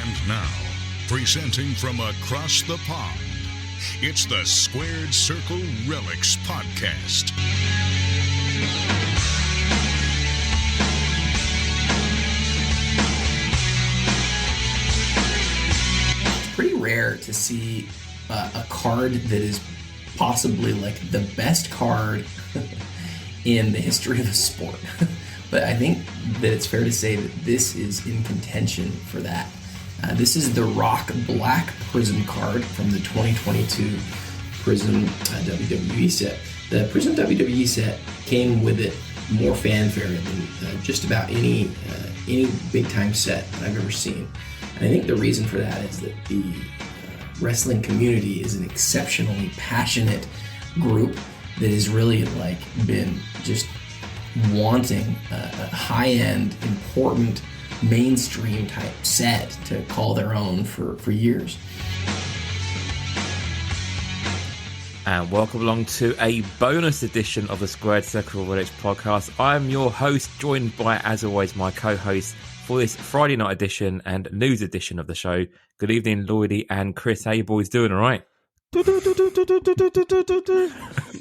And now, presenting from across the pond, it's the Squared Circle Relics Podcast. It's pretty rare to see a card that is possibly like the best card in the history of the sport. But I think that it's fair to say that this is in contention for that. This is the Rock Black Prizm card from the 2022 Prizm WWE set. The Prizm WWE set came with it more fanfare than just about any big time set that I've ever seen. And I think the reason for that is that the wrestling community is an exceptionally passionate group that has really been just wanting a high-end, important, mainstream type set to call their own for years. And welcome along to a bonus edition of the Squared Circle Relics podcast. I'm your host, joined by, as always, my co-host for this Friday night edition and news edition of the show. Good evening, Lloydy and Chris. How you boys doing, all right?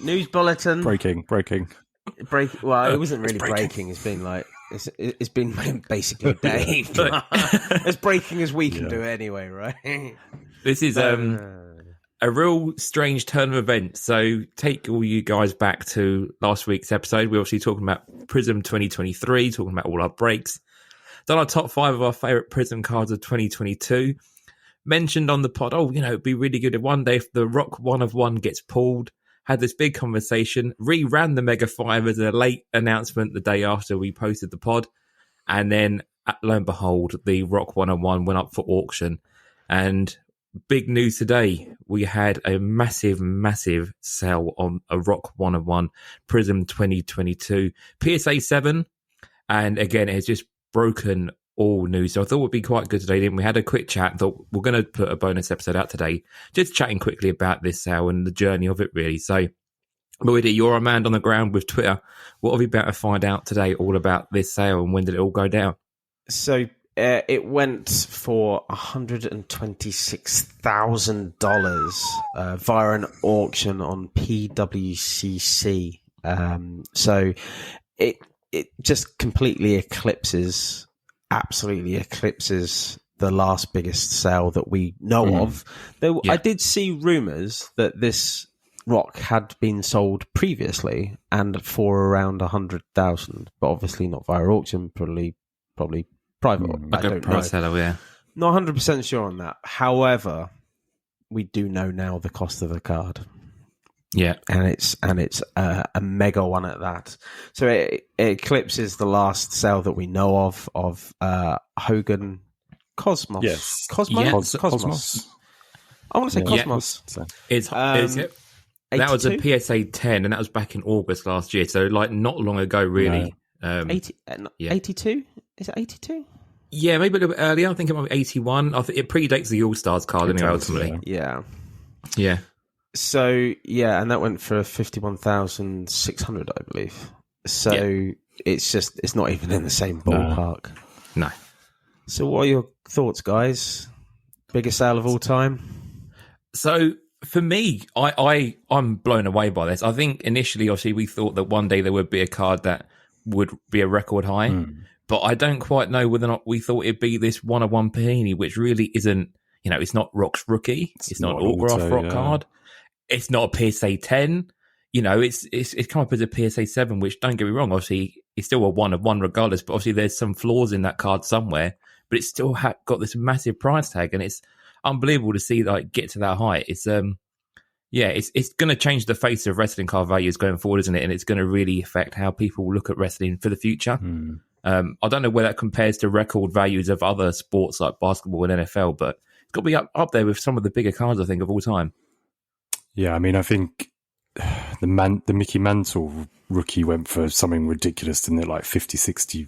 News bulletin. Breaking. Well, it wasn't really breaking. It's been it's been basically a day. As breaking as we can do anyway, right? This is a real strange turn of events. So take all you guys back to last week's episode. We're obviously talking about Prizm 2023, talking about all our breaks. Done our top 5 of our favourite Prizm cards of 2022. Mentioned on the pod, it'd be really good if one day if the Rock 1 of 1 gets pulled. Had this big conversation, ran the Mega 5 as a late announcement the day after we posted the pod. And then, lo and behold, the Rock 101 went up for auction. And big news today, we had a massive sale on a Rock 101 Prizm 2022 PSA 7. And again, it's just broken all news. So I thought it would be quite good today. Then we had a quick chat. Thought we're going to put a bonus episode out today, just chatting quickly about this sale and the journey of it, really. So, Lloydy, you're a man on the ground with Twitter. What have you about to find out today all about this sale and when did it all go down? So it went for $126,000 via an auction on PWCC. So it just completely absolutely eclipses the last biggest sale that we know of. I did see rumours that this rock had been sold previously and for around 100,000, but obviously not via auction, probably private. I don't know. Seller, yeah. Not 100% sure on that. However, we do know now the cost of the card. Yeah, and it's a mega one at that. So it eclipses the last sale that we know of Hogan Cosmos. Yes, Cosmos. I want to say Cosmos. Yeah. That was a PSA 10, and that was back in August last year. So not long ago, really. 82? Is it 82? Yeah, maybe a little bit earlier. I think it might be 81. I think it predates the All Stars card anyway. Ultimately, yeah. So and that went for 51,600, I believe. So it's not even in the same ballpark. No. So what are your thoughts, guys? Biggest sale of all time? So for me, I'm blown away by this. I think initially, obviously, we thought that one day there would be a card that would be a record high, but I don't quite know whether or not we thought it'd be this 101 Panini, which really isn't. It's not Rock's rookie. It's not an autograph Rock card. It's not a PSA 10. It's come up as a PSA 7, which, don't get me wrong, obviously, it's still a 1 of 1 regardless, but obviously there's some flaws in that card somewhere, but it's still got this massive price tag, and it's unbelievable to see get to that height. It's it's going to change the face of wrestling card values going forward, isn't it? And it's going to really affect how people look at wrestling for the future. I don't know where that compares to record values of other sports like basketball and NFL, but it's got to be up there with some of the bigger cards, I think, of all time. Yeah, I mean, I think the Mickey Mantle rookie went for something ridiculous, didn't it? Like 50, 60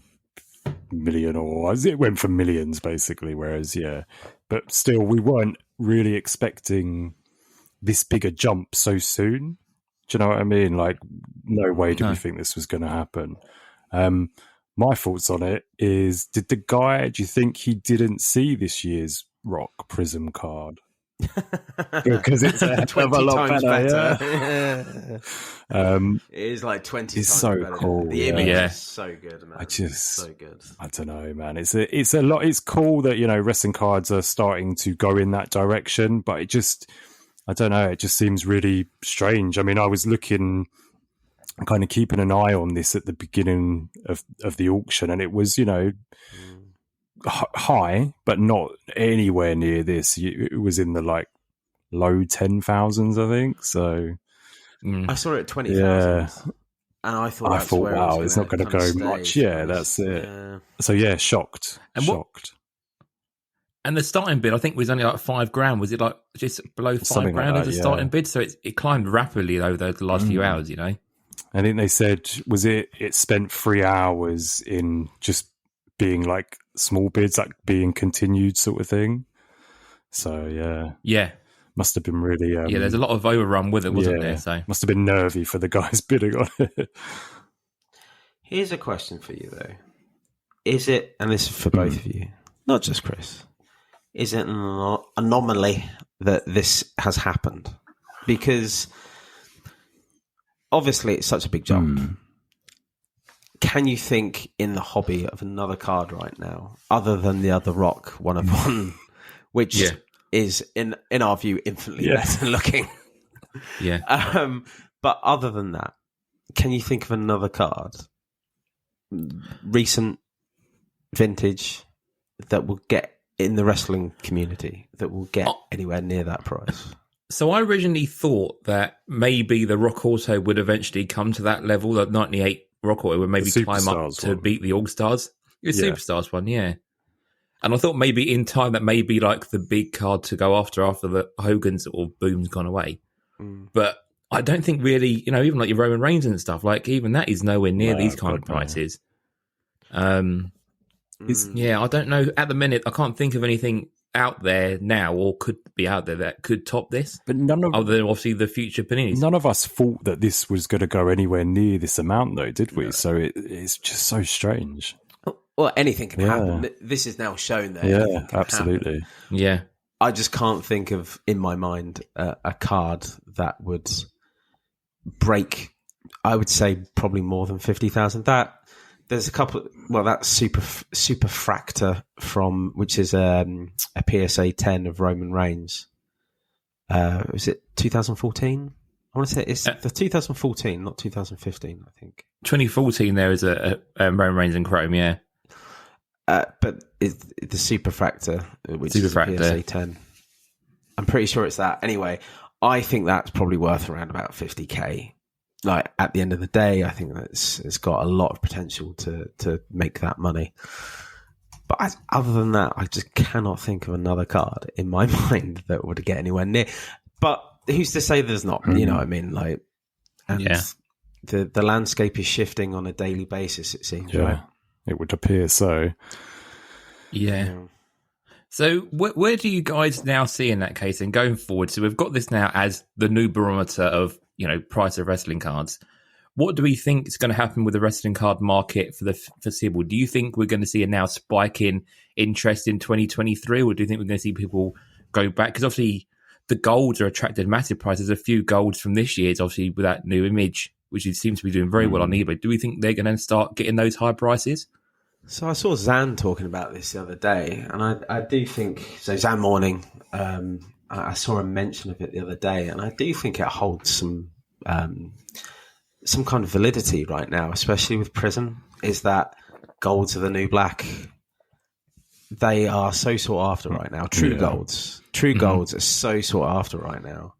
million, or it went for millions, basically. Whereas, but still, we weren't really expecting this bigger jump so soon. Do you know what I mean? No way did we think this was going to happen. My thoughts on it is, do you think he didn't see this year's rock Prizm card. Because it's a 20 lot times better. better. It is like 20 it's times so better. cool. The image Yeah. is so good, man. So good. I don't know, man. It's a lot. It's cool that, wrestling cards are starting to go in that direction, but I don't know. It just seems really strange. I mean, I was looking, kind of keeping an eye on this at the beginning of the auction, and it was, high, but not anywhere near this. It was in the like low 10,000s, I think. So I saw it at 20,000. Yeah. And I thought, wow, it's not going to go much. Yeah, that's it. So yeah, shocked. Shocked. And the starting bid, I think, was only like $5,000. Was it like just below $5,000 like as a starting bid? So it climbed rapidly over the last few hours, I think they said, it spent 3 hours in just being like small bids, like being continued sort of thing. So yeah, must have been really there's a lot of overrun with it, wasn't there? So must have been nervy for the guys bidding on it. Here's a question for you though: is it, and this is for both of you, not just Chris, is it an anomaly that this has happened? Because obviously it's such a big jump. Can you think in the hobby of another card right now, other than the other rock, one of one, which is in our view infinitely better looking? But other than that, can you think of another card, recent vintage, that will get in the wrestling community, that will get anywhere near that price? So I originally thought that maybe the Rock Auto would eventually come to that level, that 98 Rock Auto would maybe climb up to beat the All Stars. The Superstars one, yeah. And I thought maybe in time that may be like the big card to go after the Hogan's or boom's gone away. But I don't think really, even like your Roman Reigns and stuff, like even that is nowhere near these kind of prices. I don't know. At the minute, I can't think of anything out there now or could be out there that could top this. But other than obviously the future Paninis. None of us thought that this was going to go anywhere near this amount, though, did we? No. So it's just so strange. Well, anything can happen. This is now shown that. Yeah, absolutely. Happen. Yeah. I just can't think of, in my mind, a card that would break, I would say, probably more than 50,000. There's a couple. Well, that's Super Fractor from, which is a PSA 10 of Roman Reigns. Was it 2014? I want to say it's the 2014, not 2015. I think 2014. There is a Roman Reigns in Chrome, yeah. But it's the Super Fractor, which is a PSA 10. I'm pretty sure it's that. Anyway, I think that's probably worth around about 50k. Like at the end of the day, I think that it's got a lot of potential to make that money. But other than that, I just cannot think of another card in my mind that would get anywhere near. But who's to say there's not? You know what I mean? Like, and the landscape is shifting on a daily basis. It seems, right? It would appear so. Yeah. So where do you guys now see in that case and going forward? So we've got this now as the new barometer of, price of wrestling cards. What do we think is going to happen with the wrestling card market for the foreseeable? Do you think we're going to see a now spike in interest in 2023, or do you think we're going to see people go back? Because obviously the golds are attracted massive prices. A few golds from this year is obviously with that new image, which it seems to be doing very well on eBay. Do we think they're going to start getting those high prices? So I saw Zan talking about this the other day, and I do think, so Zan Morning, I saw a mention of it the other day, and I do think it holds some kind of validity right now, especially with Prizm, is that golds are the new black. They are so sought after right now. True golds are so sought after right now.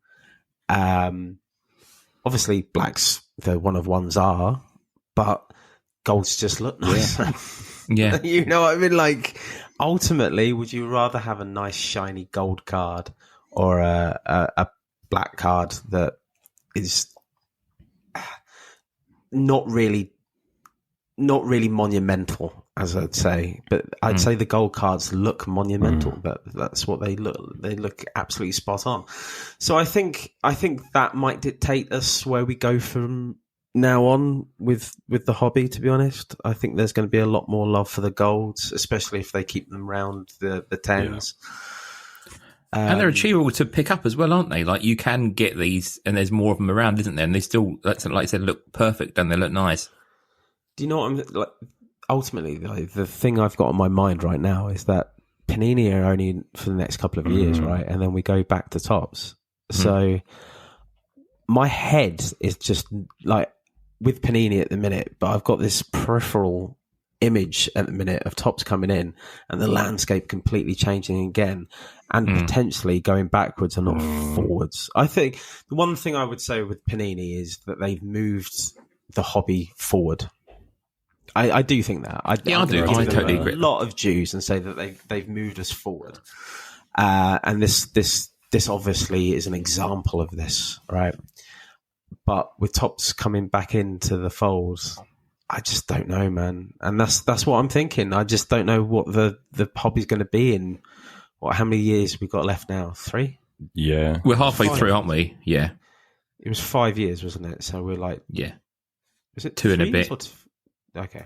Obviously, blacks, the one of ones are, but golds just look nice. Yeah. You know what I mean? Like, ultimately, would you rather have a nice shiny gold card or a black card that is not really monumental, as I'd say, but I'd say the gold cards look monumental. That's what they look. They look absolutely spot on. So I think that might dictate us where we go from now on with the hobby. To be honest, I think there's going to be a lot more love for the golds, especially if they keep them round the 10s. And they're achievable to pick up as well, aren't they? Like, you can get these, and there's more of them around, isn't there? And they still, like I said, look perfect and they look nice. Do you know what I'm like? Ultimately, like, the thing I've got on my mind right now is that Panini are only for the next couple of years, right? And then we go back to Topps. So my head is just like with Panini at the minute, but I've got this peripheral image at the minute of Topps coming in and the landscape completely changing again and potentially going backwards and not forwards. I think the one thing I would say with Panini is that they've moved the hobby forward. I do think that. I do. I totally agree. A lot of dues and say that they've moved us forward. And this obviously is an example of this, right? But with Topps coming back into the fold, I just don't know, man. And that's what I'm thinking. I just don't know what the hobby's going to be in. How many years we've got left now? 3? Yeah. We're halfway through, aren't we? Yeah. It was 5 years, wasn't it? So we're like... Yeah. Was it 2 and a bit? Okay.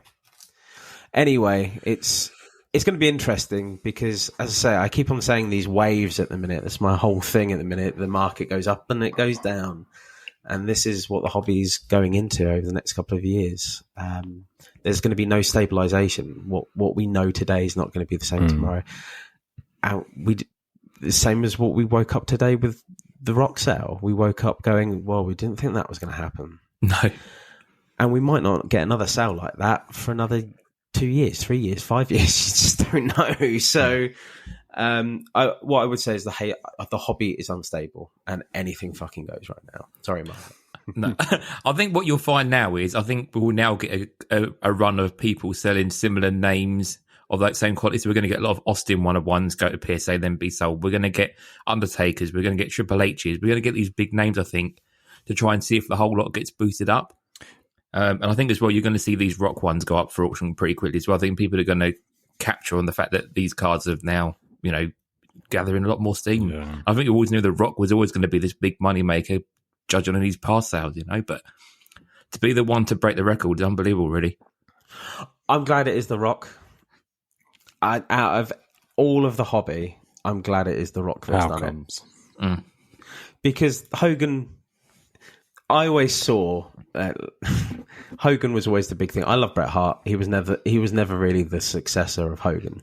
Anyway, it's going to be interesting because, as I say, I keep on saying these waves at the minute. That's my whole thing at the minute. The market goes up and it goes down. And this is what the hobby is going into over the next couple of years. There's going to be no stabilization. What we know today is not going to be the same tomorrow. The same as what we woke up today with the rock sale. We woke up going, well, we didn't think that was going to happen. No. And we might not get another sale like that for another 2 years, 3 years, 5 years. You just don't know. So what I would say is the hobby is unstable and anything fucking goes right now. Sorry, Mark. No, I think what you'll find now is I think we'll now get a run of people selling similar names of that same quality. So we're going to get a lot of Austin 1-of-1s go to PSA, then be sold. We're going to get Undertakers. We're going to get Triple H's. We're going to get these big names, I think, to try and see if the whole lot gets boosted up. And I think as well, you're going to see these rock ones go up for auction pretty quickly as well. I think people are going to capture on the fact that these cards have now, gathering a lot more steam. Yeah. I think you always knew the rock was always going to be this big money maker, judging on these past sales, but to be the one to break the record is unbelievable, really. I'm glad it is the rock. Out of all of the hobby, I'm glad it is the rock that's done it. Because Hogan, I always saw Hogan was always the big thing. I love Bret Hart. He was never really the successor of Hogan.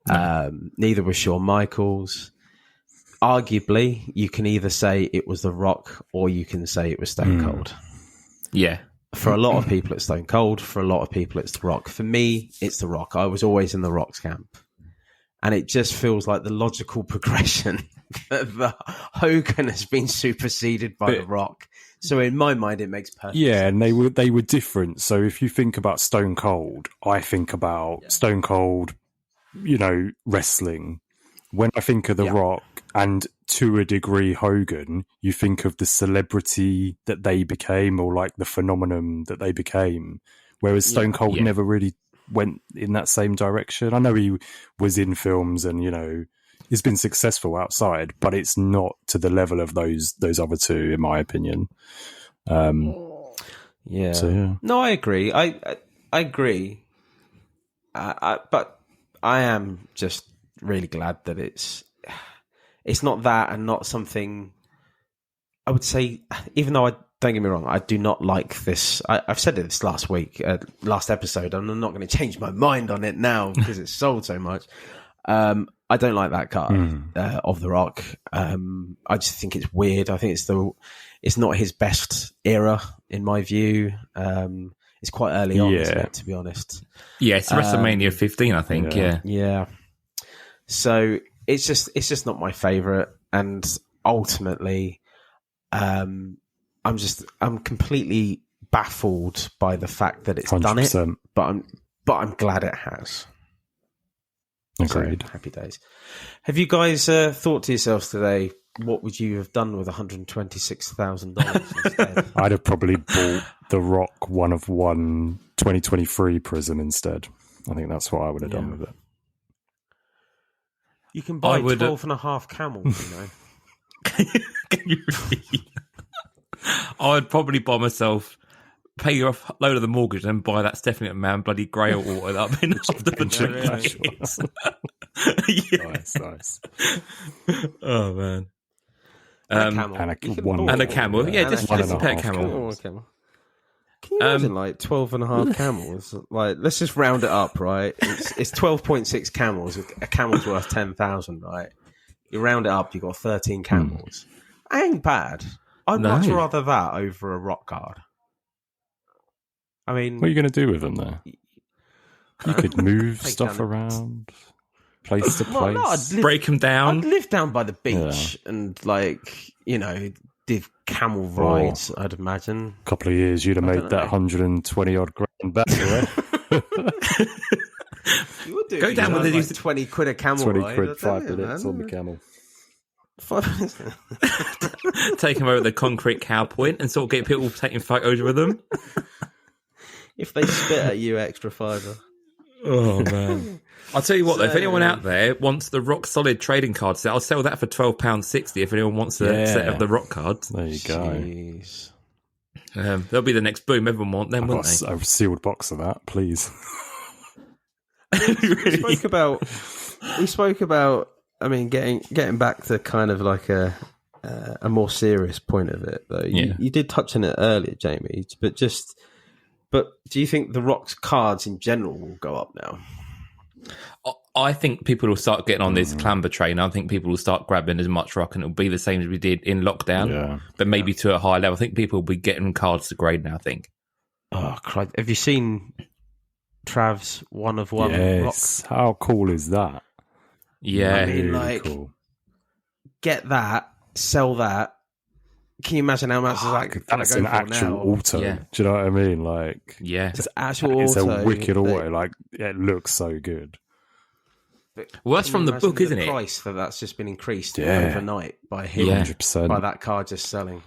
No. Neither was Shawn Michaels. Arguably, you can either say it was The Rock or you can say it was Stone Cold. Yeah. For a lot of people, it's Stone Cold. For a lot of people, it's The Rock. For me, it's The Rock. I was always in The Rock's camp. And it just feels like the logical progression that Hogan has been superseded by The Rock. So in my mind, it makes perfect sense. Yeah, and they were different. So if you think about Stone Cold, I think about Stone Cold, wrestling. When I think of The Rock and to a degree Hogan, you think of the celebrity that they became or like the phenomenon that they became. Whereas Stone Cold never really went in that same direction. I know he was in films and, he's been successful outside, but it's not to the level of those other two, in my opinion. No, I agree. I agree. But I am just really glad that it's not that and not something. I would say, even though don't get me wrong, I do not like this. I've said it this last week, last episode, and I'm not going to change my mind on it now because it's sold so much. I don't like that card of The Rock. I just think it's weird. I think it's not his best era in my view. It's quite early on, isn't it, to be honest? Yeah, it's WrestleMania 15, I think. Yeah. So it's just not my favorite, and ultimately, I'm completely baffled by the fact that it's 100%. Done it. But I'm glad it has. Agreed. So, happy days. Have you guys thought to yourselves today, what would you have done with $126,000 instead? I'd have probably bought the Rock 1-of-1 2023 Prizm instead. I think that's what I would have done with it. You can buy 12.5 camels, Can you really? I would probably buy myself, pay off a load of the mortgage and buy that Stephanie McMahon bloody grey water that I've been after for 2 years. Nice. Oh man. And a camel. And a camel. Yeah, just a pet Camel. Can you imagine like 12.5 camels? Like, let's just round it up, right? It's 12.6 camels. A camel's worth 10,000, right? You round it up, you got 13 camels. Ain't bad. I'd much rather that over a rock card. I mean, what are you going to do with them there? You could move stuff around, place to place. break them down. I'd live down by the beach and, like, did camel rides, I'd imagine. A couple of years, you'd have made that 120 odd grand back, right? You would do. Go down with like 20 quid a camel 20 ride. quid, 5 minutes on the camel. Take them over the concrete cow point and sort of get people taking photos with them. If they spit at you, extra $5. Oh man! I'll tell you what, though, if anyone out there wants the rock solid trading card set, I'll sell that for £12.60. If anyone wants a set of the rock cards, there you go. Jeez. They'll be the next boom. Everyone want them, won't they? A sealed box of that, please. We spoke about. I mean, getting back to kind of like a more serious point of it, though. You did touch on it earlier, Jamie, But do you think the Rock's cards in general will go up now? I think people will start getting on this clamber train. I think people will start grabbing as much rock, and it'll be the same as we did in lockdown, but maybe to a higher level. I think people will be getting cards to grade now, I think. Oh, Christ. Have you seen Trav's one of one Yes. rock? How cool is that? Yeah. I mean, really cool. Get that, sell that. Can you imagine how much that's an actual auto? Yeah. Do you know what I mean? Like, it's actual it's auto. a wicked auto. Like, it looks so good. Well, that's from the book, isn't it? The price that's just been increased overnight by him, 100%. by that card just selling.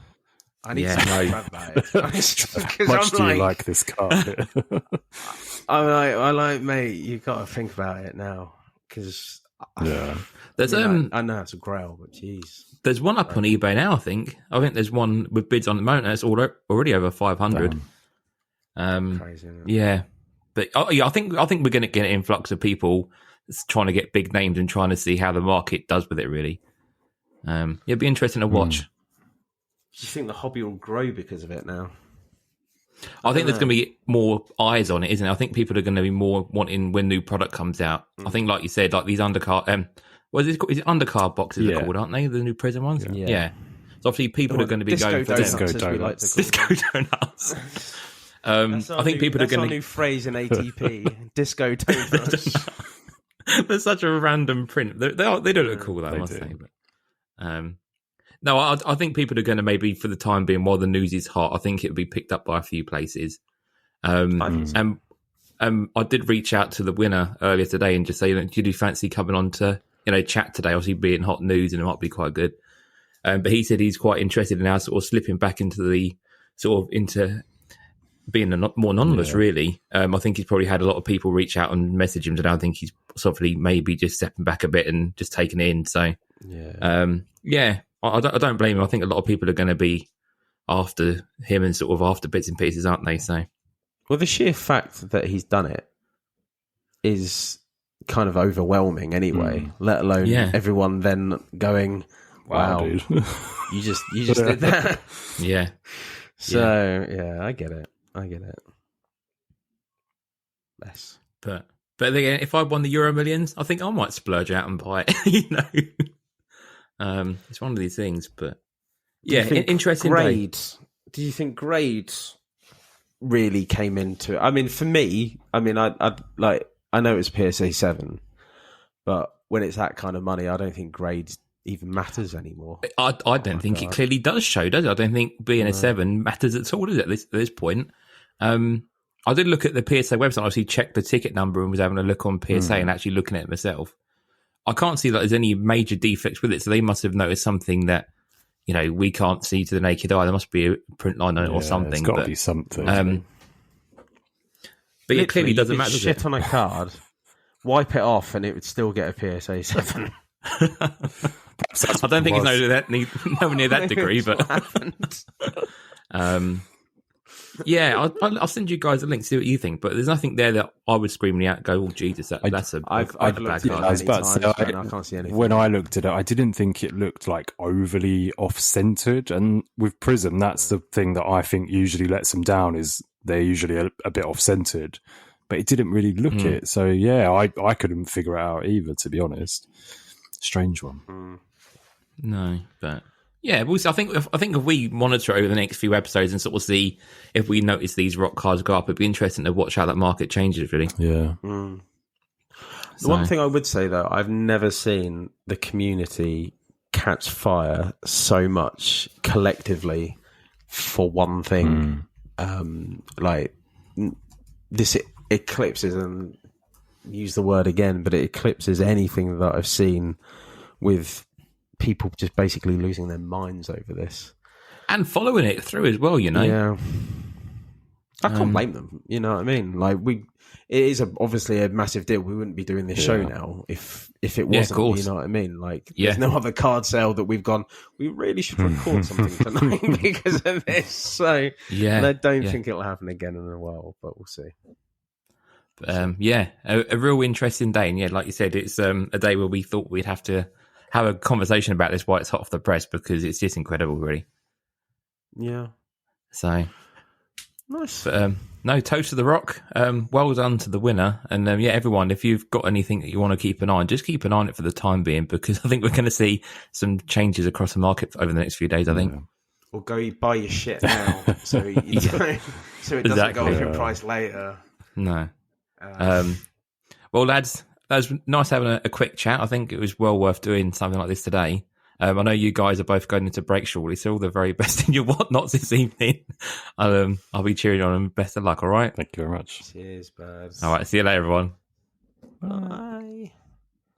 I need to know about it. How much do you like this card? I'm like, mate, you got to think about it now because there's I know it's a grail, but jeez. There's one up on eBay now. I think there's one with bids on the moment. It's already over 500. Crazy, isn't it? Yeah, but I think we're going to get an influx of people trying to get big names and trying to see how the market does with it. Really, it'd be interesting to watch. Do you think the hobby will grow because of it now? I think there's going to be more eyes on it, isn't it? I think people are going to be more wanting when new product comes out. I think, like you said, like these undercard. What is it called? Is it undercard boxes they're called, aren't they? The new Prizm ones? Yeah. So obviously people are going to be going for Disco donuts. Disco donuts. I think people are going to... That's our new phrase in ATP. Disco donuts. They're such a random print. They do look cool, though, I must say. But, no, I think people are going to maybe, for the time being, while the news is hot, I think it'll be picked up by a few places. And I did reach out to the winner earlier today and just say, do you fancy coming on to chat today? Obviously, being hot news, and it might be quite good. But he said he's quite interested in now sort of slipping back into being more anonymous, really. I think he's probably had a lot of people reach out and message him today. I think he's softly maybe just stepping back a bit and just taking it in. So, I don't blame him. I think a lot of people are going to be after him and sort of after bits and pieces, aren't they? So, well, the sheer fact that he's done it is kind of overwhelming anyway, let alone everyone then going, wow, dude. you just did that. Yeah. So, I get it. Less. But again, if I won the Euro Millions, I think I might splurge out and buy it, it's one of these things, but interesting. Grades. Do you think grades really came into it? I mean, for me, I know it's PSA 7, but when it's that kind of money, I don't think grades even matters anymore. I don't think it clearly does show, does it? I don't think being a 7 matters at all, does it, at this point? I did look at the PSA website, obviously checked the ticket number and was having a look on PSA and actually looking at it myself. I can't see that there's any major defects with it, so they must have noticed something that, we can't see to the naked eye. There must be a print line on it or something. It's got to be something. But it clearly doesn't matter. Shit on a card, wipe it off, and it would still get a PSA 7. I don't think it's nowhere near that degree, but Yeah, I'll send you guys a link to see what you think. But there's nothing there that I would screamingly out go, "Oh Jesus, that's a I've bad looked card." at it many times, and I can't see anything. When I looked at it, I didn't think it looked like overly off-centered. And with Prizm, that's the thing that I think usually lets them down, is they're usually a bit off-centered. But it didn't really look it. So, yeah, I couldn't figure it out either, to be honest. Strange one. No, but... Yeah, I think if we monitor over the next few episodes and sort of see if we notice these rock cards go up, it'd be interesting to watch how that market changes, really. Yeah. The one thing I would say, though, I've never seen the community catch fire so much collectively for one thing. Like, this eclipses, and use the word again, but it eclipses anything that I've seen with people just basically losing their minds over this and following it through as well. Yeah, I can't blame them. You know what I mean? Like it is obviously a massive deal. We wouldn't be doing this show now if it wasn't. You know what I mean? Like there's no other card sale that we've gone, we really should record something tonight because of this. So and I don't think it'll happen again in a while, but we'll see. A real interesting day, and like you said, it's a day where we thought we'd have to have a conversation about this while it's hot off the press, because it's just incredible, really. Yeah. So nice. But, no, toast to the rock. Well done to the winner. And everyone, if you've got anything that you want to keep an eye on, just keep an eye on it for the time being, because I think we're going to see some changes across the market over the next few days, I think. Or go buy your shit now so it doesn't go off in price later. No. Well, lads, that was nice having a quick chat. I think it was well worth doing something like this today. I know you guys are both going into break shortly, so all the very best in your whatnots this evening. I'll be cheering on them. Best of luck, all right? Thank you very much. Cheers, buds. All right, see you later, everyone. Bye.